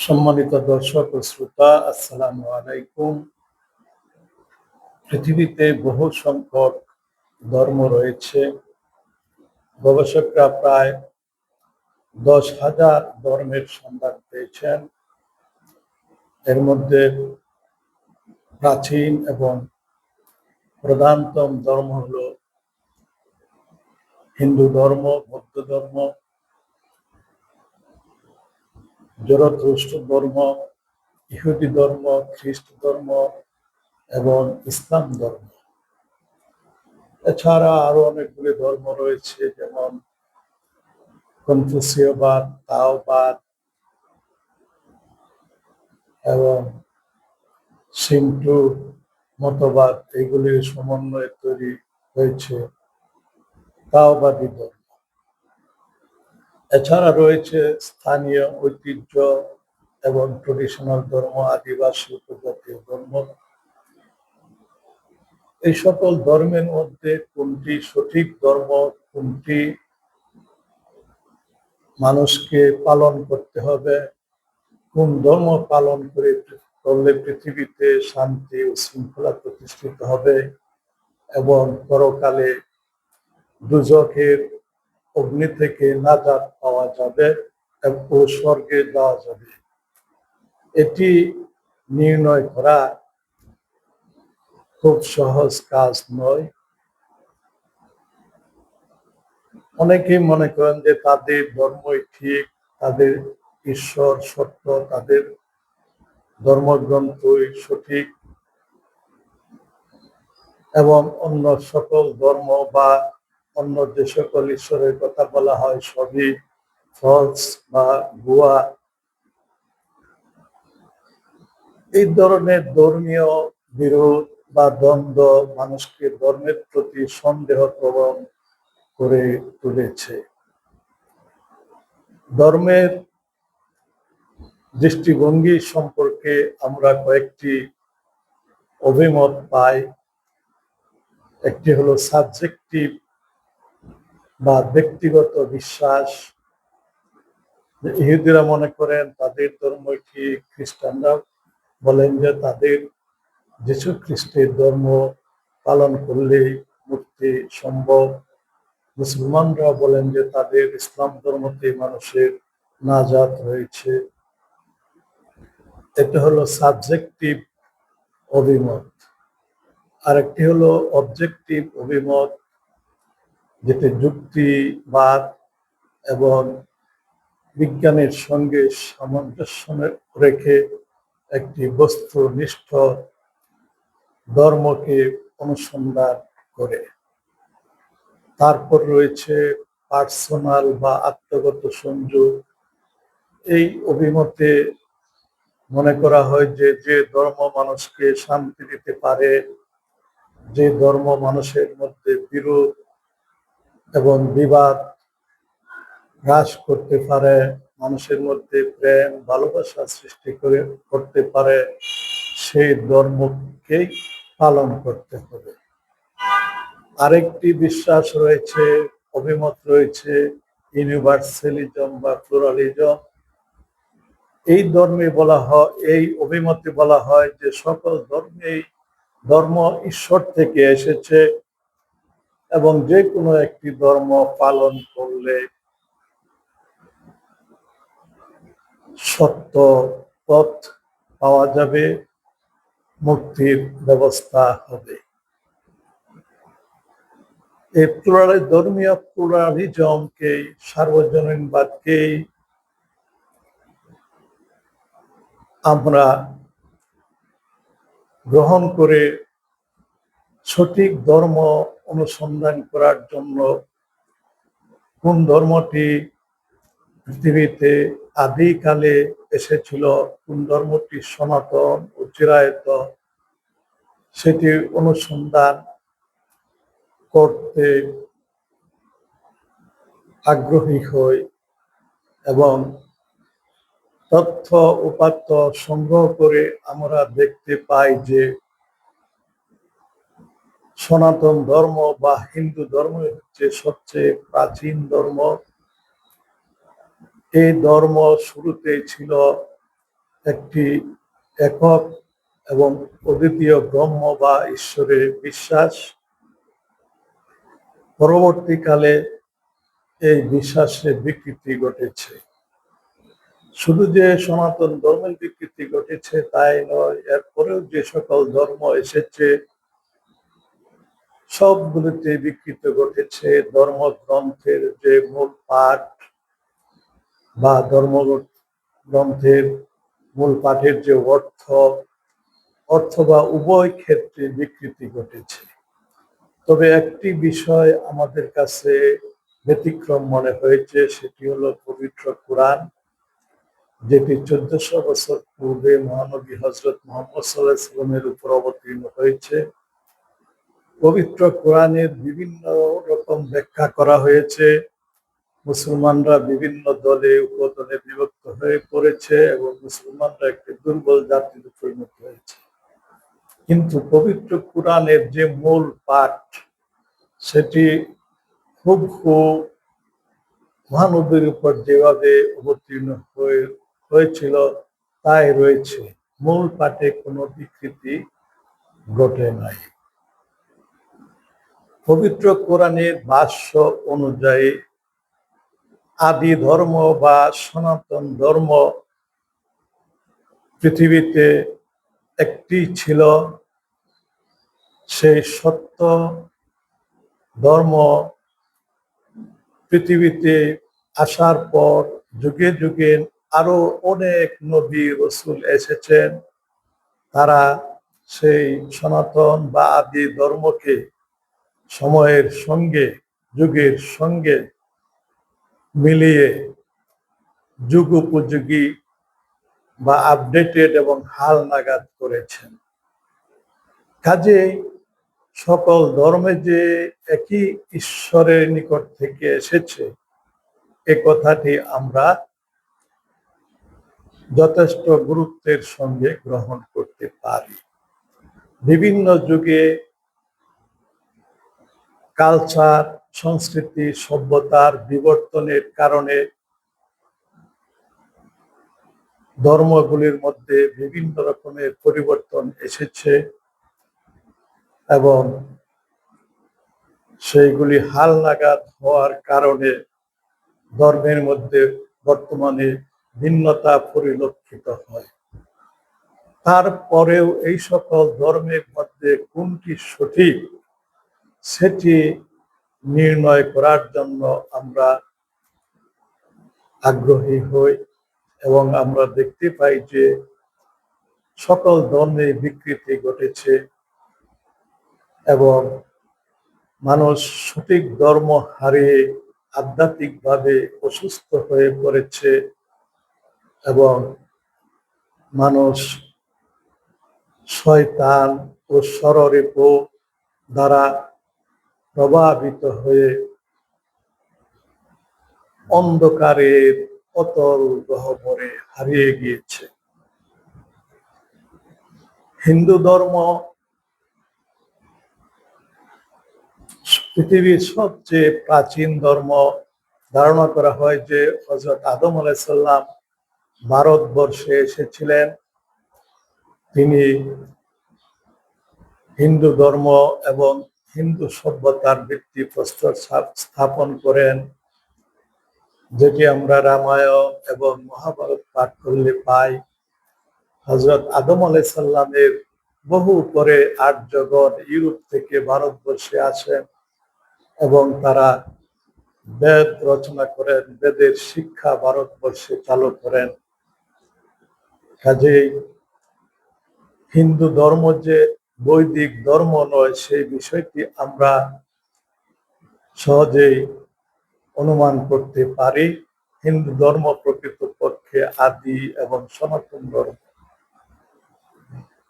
সম্মানিত দর্শক ও শ্রোতা, আসসালামু আলাইকুম। পৃথিবীতে বহু সংখ্যক ধর্ম রয়েছে। গবেষকরা প্রায় 10,000 ধর্মের সন্ধান পেয়েছেন। এর মধ্যে প্রাচীন এবং প্রধানতম ধর্ম হল হিন্দু ধর্ম, বৌদ্ধ ধর্ম, জরথুস্ট্র ধর্ম, ইহুদি ধর্ম, খ্রিস্ট ধর্ম এবং ইসলাম ধর্ম। এছাড়া আরো অনেকগুলি ধর্ম রয়েছে, যেমন কনফুসীয়বাদ, তাওবাদ এবং সিন্টু মতবাদ। এগুলির সমন্বয়ে তৈরি হয়েছে তাওবাদী ধর্ম। এছাড়া রয়েছে স্থানীয় ঐতিহ্য এবং ট্রেডিশনাল ধর্ম, আদিবাসী উপজাতীয় ধর্ম। এই সকল ধর্মের মধ্যে কোনটি সঠিক ধর্ম, কোনটি মানুষকে পালন করতে হবে, কোন ধর্ম পালন করলে পৃথিবীতে শান্তি ও শৃঙ্খলা প্রতিষ্ঠিত হবে এবং পরকালে দুজকের অগ্নি থেকে নাজাত পাওয়া যাবে ও স্বর্গে যাওয়া যাবে, এটি নির্ণয় করা খুব সহজ কাজ নয়। অনেকেই মনে করেন যে তাদের ধর্মই ঠিক, তাদের ঈশ্বর সত্য, তাদের ধর্মগ্রন্থই সঠিক এবং অন্য সকল ধর্ম বা অন্য যে সকল ঈশ্বরের কথা বলা হয় সবই ফলস বা ভুয়া। এই ধরনের ধর্মীয় বিরোধ বা দ্বন্দ্ব মানুষকে ধর্মের প্রতি সন্দেহ প্রবণ করে তুলেছে। ধর্মের দৃষ্টিভঙ্গি সম্পর্কে আমরা কয়েকটি অভিমত পাই। একটি হলো সাবজেক্টিভ বা ব্যক্তিগত বিশ্বাস। ইহুদিরা মনে করেন তাদের ধর্ম ঠিক, খ্রিস্টানরা বলেন যে তাদের যীশু খ্রিস্টের ধর্ম পালন করলেই মুক্তি সম্ভব। মুসলমানরা বলেন যে তাদের ইসলাম ধর্মতে মানুষের নাজাত রয়েছে। এটা হলো সাবজেক্টিভ অভিমত। আরেকটি হলো অবজেক্টিভ অভিমত, যেটি যুক্তিবাদ এবং বিজ্ঞানের সঙ্গে সামঞ্জস্য রেখে একটি বস্তুনিষ্ঠ ধর্মকে অনুসন্ধান করে। তারপর রয়েছে পার্সোনাল বা আত্মগত সংযোগ। এই অভিমতে মনে করা হয় যে যে ধর্ম মানুষকে শান্তি দিতে পারে, যে ধর্ম মানুষের মধ্যে বিরোধ এবং বিবাদ হ্রাস করতে পারে, মানুষের মধ্যে প্রেম ভালোবাসা সৃষ্টি করতে পারে, সেই ধর্মকেই পালন করতে হবে। আরেকটি বিশ্বাস রয়েছে, অভিমত রয়েছে ইউনিভার্সালিজম বা প্লুরালিজম। এই অভিমতে বলা হয় যে সকল ধর্ম ঈশ্বর থেকে এসেছে এবং যে কোনো একটি ধর্ম পালন করলে সত্য পথ পাওয়া যাবে, মুক্তির ব্যবস্থা হবে। এই ধর্মীয় প্লুরালিজমকেই, সার্বজনীনবাদকেই আমরা গ্রহণ করে সঠিক ধর্ম অনুসন্ধান করার জন্য কোন ধর্মটি পৃথিবীতে আদিকালে এসেছিল, কোন ধর্মটি সনাতন ও চিরায়ত, সেটি অনুসন্ধান করতে আগ্রহী হই এবং তথ্য উপাত্ত সংগ্রহ করে আমরা দেখতে পাই যে সনাতন ধর্ম বা হিন্দু ধর্ম হচ্ছে সবচেয়ে প্রাচীন ধর্ম। এই ধর্ম শুরুতে ছিল একটি একক এবং অদ্বিতীয় ব্রহ্ম বা ঈশ্বরে বিশ্বাস। পরবর্তীকালে এই বিশ্বাসের বিকৃতি ঘটেছে। শুধু যে সনাতন ধর্মের বিকৃতি ঘটেছে তাই নয়, এরপরেও যে সকল ধর্ম এসেছে সবগুলোতে বিকৃতি ঘটেছে। ধর্মগ্রন্থের যে মূল পাঠ বা ধর্মগ্রন্থের মূল পাঠের যে অর্থ বা উভয় ক্ষেত্রে বিকৃতি ঘটেছে। তবে একটি বিষয় আমাদের কাছে ব্যতিক্রম মনে হয়েছে, সেটি হলো পবিত্র কোরআন, যেটি 1400 বছর পূর্বে মহানবী হযরত মুহাম্মদ সাল্লাল্লাহু আলাইহি ওয়াসাল্লামের উপর অবতীর্ণ হয়েছে। পবিত্র কোরআনের বিভিন্ন রকম ব্যাখ্যা করা হয়েছে। মুসলমানরা বিভিন্ন দলে উপদলে বিভক্ত হয়ে পড়েছে এবং মুসলমানরা একটি দুর্বল জাতিতে পরিণত হয়েছে। কিন্তু পবিত্র কোরআনের যে মূল পাঠ সেটি হুবহু মহানবীর উপর যেভাবে অবতীর্ণ হয়েছিল তাই রয়েছে। মূল পাঠে কোনো বিকৃতি ঘটে নাই। পবিত্র কোরআনের ভাষ্য অনুযায়ী আদি ধর্ম বা সনাতন ধর্ম পৃথিবীতে একটি ছিল। সেই সত্য ধর্ম পৃথিবীতে আসার পর যুগে যুগে আরো অনেক নবী রাসূল এসেছেন। তারা সেই সনাতন বা আদি ধর্মকে সময়ের সঙ্গে যুগের সঙ্গে মিলিয়ে যুগোপযোগী বা আপডেটেড এবং হাল নাগাদ করেছেন। কাজেই সকল ধর্মে যে একই ঈশ্বরের নিকট থেকে এসেছে এ কথাটি আমরা যথেষ্ট গুরুত্বের সঙ্গে গ্রহণ করতে পারি। বিভিন্ন যুগে কালচার, সংস্কৃতি, সভ্যতার বিবর্তনের কারণে ধর্মগুলির মধ্যে বিভিন্ন রকমের পরিবর্তন এসেছে এবং সেইগুলি হাল নাগাদ হওয়ার কারণে ধর্মের মধ্যে বর্তমানে ভিন্নতা পরিলক্ষিত হয়। তারপরেও এই সকল ধর্মের মধ্যে কোনটি সঠিক সেটি নির্ণয় করার জন্য আমরা আগ্রহী হই এবং আমরা দেখতে পাই যে সকল ধর্মে বিকৃতি ঘটেছে এবং মানুষ সঠিক ধর্ম হারিয়ে আধ্যাত্মিকভাবে অসুস্থ হয়ে পড়েছে এবং মানুষ শয়তান ও ষড়রিপু দ্বারা প্রভাবিত হয়ে অন্ধকারের অতল গহ্বরে হারিয়ে গিয়েছে। হিন্দু ধর্ম পৃথিবীর সবচেয়ে প্রাচীন ধর্ম। ধারণা করা হয় যে হযরত আদম আলাইহিস সালাম ভারতবর্ষে এসেছিলেন। তিনি হিন্দু ধর্ম এবং হিন্দু সভ্যতার ভিত্তিপ্রস্তর স্থাপন করেন, যেটি আমরা রামায়ণ এবং মহাভারত পাঠ করলে পাই। হযরত আদম আলাইহিস সালামের বহু পরে আর্যগণ ইউরোপ থেকে ভারতবর্ষে আসেন এবং তারা বেদ রচনা করেন, বেদের শিক্ষা ভারতবর্ষে চালু করেন। কাজেই হিন্দু ধর্ম যে বৈদিক ধর্ম নয় সেই বিষয়টি আমরা সহজেই অনুমান করতে পারি। হিন্দু ধর্ম প্রকৃতপক্ষে আদি এবং সনাতন ধর্ম।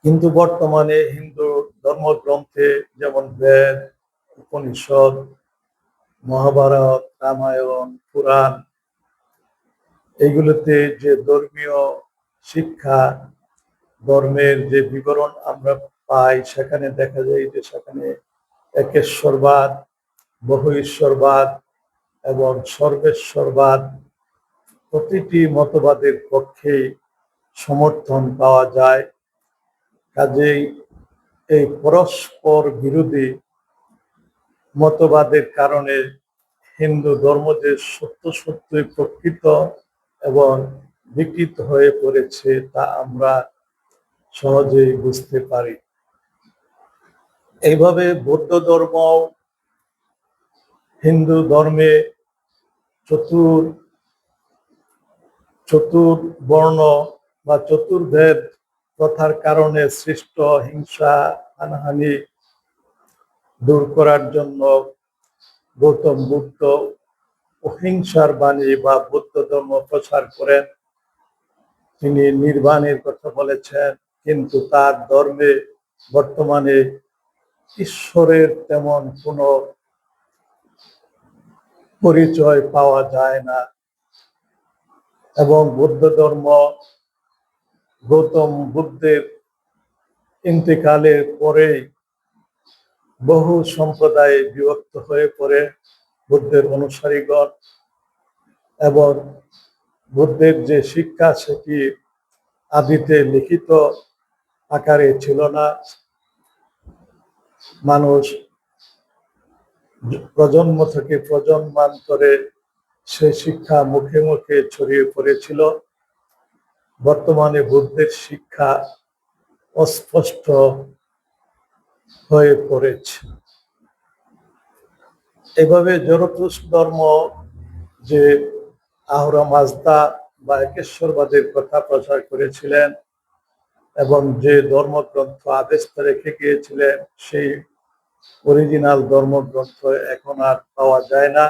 কিন্তু বর্তমানে হিন্দু ধর্মগ্রন্থে যেমন বেদ, উপনিষদ, মহাভারত, রামায়ণ, পুরাণ এইগুলোতে যে ধর্মীয় শিক্ষা, ধর্মের যে বিবরণ আমরা পাই সেখানে দেখা যায় যে সেখানে একেশ্বরবাদ, বহু ঈশ্বরবাদ এবং সর্বেশ্বরবাদ প্রতিটি মতবাদের পক্ষে সমর্থন পাওয়া যায়। কাজেই এই পরস্পর বিরোধী মতবাদের কারণে হিন্দু ধর্ম যে সত্যই প্রকৃত এবং বিকৃত হয়ে পড়েছে তা আমরা সহজেই বুঝতে পারি। এইভাবে বৌদ্ধ ধর্ম হিন্দু ধর্মে চতুর্বর্ণ বা চতুর্ভেদ প্রথার কারণে সৃষ্ট হিংসা হানাহানি দূর করার জন্য গৌতম বুদ্ধ অহিংসার বাণী বা বৌদ্ধ ধর্ম প্রচার করেন। তিনি নির্বাণের কথা বলেছেন, কিন্তু তার ধর্মে বর্তমানে ঈশ্বরের তেমন কোনো পরিচয় পাওয়া যায় না। এবং বৌদ্ধ ধর্ম গৌতম বুদ্ধের ইন্তেকালের পরেই বহু সম্প্রদায়ে বিভক্ত হয়ে পড়ে বুদ্ধের অনুসারীগণ, এবং বুদ্ধের যে শিক্ষা সেটি আদিতে লিখিত আকারে ছিল না। মানুষ প্রজন্ম থেকে প্রজন্মান্তরে সে শিক্ষা মুখে মুখে ছড়িয়ে পড়েছিল। বর্তমানে বুদ্ধের শিক্ষা অস্পষ্ট হয়ে পড়েছে। এভাবে জরথুস্ট্র ধর্ম যে আহরা মাজদা বা একেশ্বরবাদের কথা প্রচার করেছিলেন এবং যে ধর্মগ্রন্থ আদেশটা রেখে গিয়েছিলেন সেই অরিজিনাল ধর্মগ্রন্থ এখন আর পাওয়া যায় না।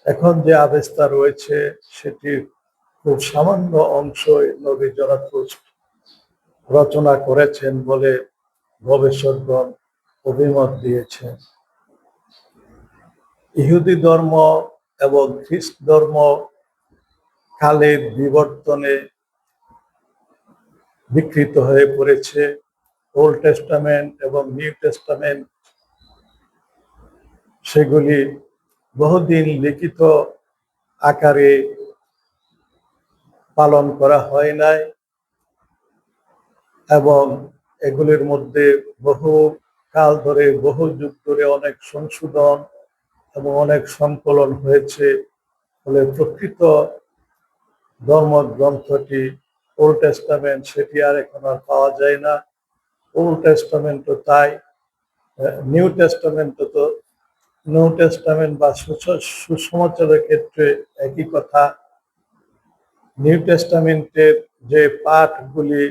এখন যে আদেশটা রয়েছে সেটির খুব সামান্য অংশই নবী জরথুস্ট্র রচনা করেছেন বলে গবেষকগণ অভিমত দিয়েছেন। ইহুদি ধর্ম এবং খ্রিস্ট ধর্ম কালের বিবর্তনে বিকৃত হয়ে পড়েছে। ওল্ড টেস্টামেন্ট এবং নিউ টেস্টামেন্ট সেগুলি বহুদিন লিখিত আকারে পালন করা হয় নাই, এবং এগুলির মধ্যে বহু কাল ধরে বহু যুগ ধরে অনেক সংশোধন এবং অনেক সংকলন হয়েছে। ফলে প্রকৃত ধর্মগ্রন্থটি ওল্ড টেস্টামেন্ট সেটি আর এখন আর পাওয়া যায় না। ওল্ড টেস্টামেন্টও তাই, নিউ টেস্টামেন্ট বা সুসমাচারের ক্ষেত্রে একই কথা। নিউ টেস্টামেন্টের যে পাঠগুলি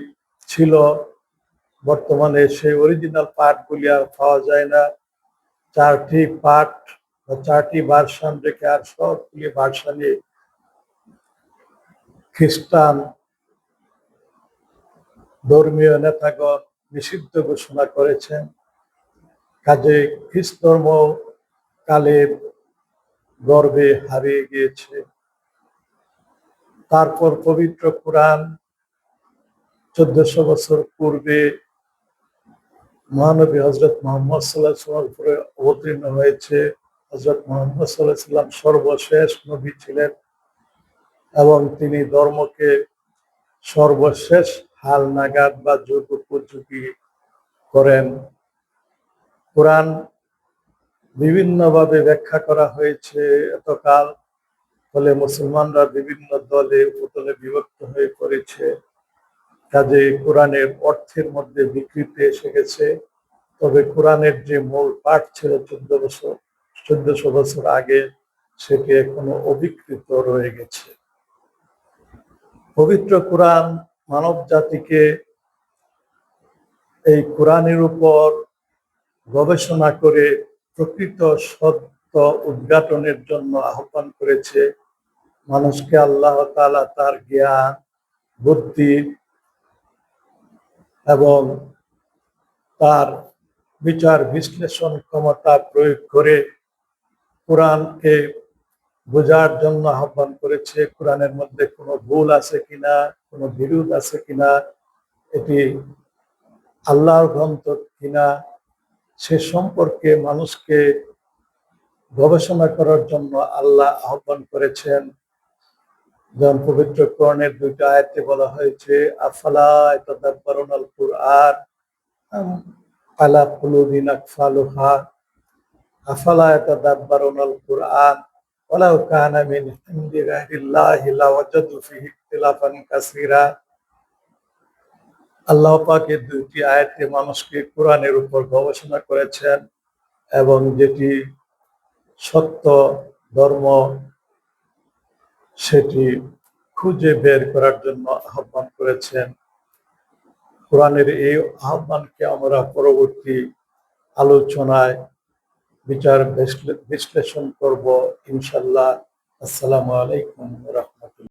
ছিল বর্তমানে সেই অরিজিনাল পাঠগুলি আর পাওয়া যায় না। চারটি পাঠ বা চারটি ভার্সন রেখে আর সবগুলি ভার্সনই খ্রিস্টান ধর্মীয় নেতাগণ নিষিদ্ধ ঘোষণা করেছেন। কাজে খ্রিস্ট ধর্ম কালের গর্বে হারিয়ে গিয়েছে। তারপর পবিত্র কোরআন 1400 বছর পূর্বে মহানবী হজরত মোহাম্মদ সাল্লাল্লাহু আলাইহি ওয়াসাল্লামের উপরে অবতীর্ণ হয়েছে। হজরত মোহাম্মদ সাল্লাল্লাহু আলাইহি ওয়াসাল্লাম সর্বশেষ নবী ছিলেন এবং তিনি ধর্মকে সর্বশেষ হাল নাগাদ বা যুগ উপযোগী করেন। কোরআন বিভিন্নভাবে ব্যাখ্যা করা হয়েছে এতকাল, ফলে মুসলমানরা বিভিন্ন দলে উপদলে বিভক্ত হয়ে পড়েছে। কাজে কোরআনের অর্থের মধ্যে বিকৃতি এসে গেছে। তবে কোরআনের যে মূল পাঠ ছিল 1400 বছর আগে সেটি এখনো অবিকৃত রয়ে গেছে। পবিত্র কোরআন মানব জাতিকে এই কোরআনের উপর গবেষণা করে প্রকৃত সত্য উদ্ঘাটনের জন্য আহ্বান করেছে। মানুষকে আল্লাহ তাআলা তার জ্ঞান, বুদ্ধি এবং তার বিচার বিশ্লেষণ ক্ষমতা প্রয়োগ করে কোরআনকে বোঝার জন্য আহ্বান করেছে। কোরআনের মধ্যে কোনো ভুল আছে কিনা, কোনো বিরোধ আছে কিনা, এটি আল্লাহর গ্রন্থ কিনা সে সম্পর্কে মানুষকে গবেষণা করার জন্য আল্লাহ আহ্বান করেছেন। যেমন পবিত্র কোরআনের দুইটা আয়াতে বলা হয়েছে আফালা ইয়াতাদাব্বারুনাল কুরআন আম আলা কুলুবিন আকফালুহা আফালা ইয়াতাদাব্বারুনাল কুরআন ওয়ালাউ কানা মিন ইনদি গায়রিল্লাহি লাওয়াজাদু ফিহি ইখতিলাফান কাসীরা। আল্লাহ পাক এই দুইটি আয়াতে মানুষকে কোরআনের উপর গবেষণা করেছেন এবং যেটি সত্য ধর্ম সেটি খুঁজে বের করার জন্য আহ্বান করেছেন। কোরআনের এই আহ্বানকে আমরা পরবর্তী আলোচনায় বিচার বিশ্লেষণ করব ইনশাল্লাহ। আসসালামু আলাইকুম ওয়া রাহমাতুল্লাহ।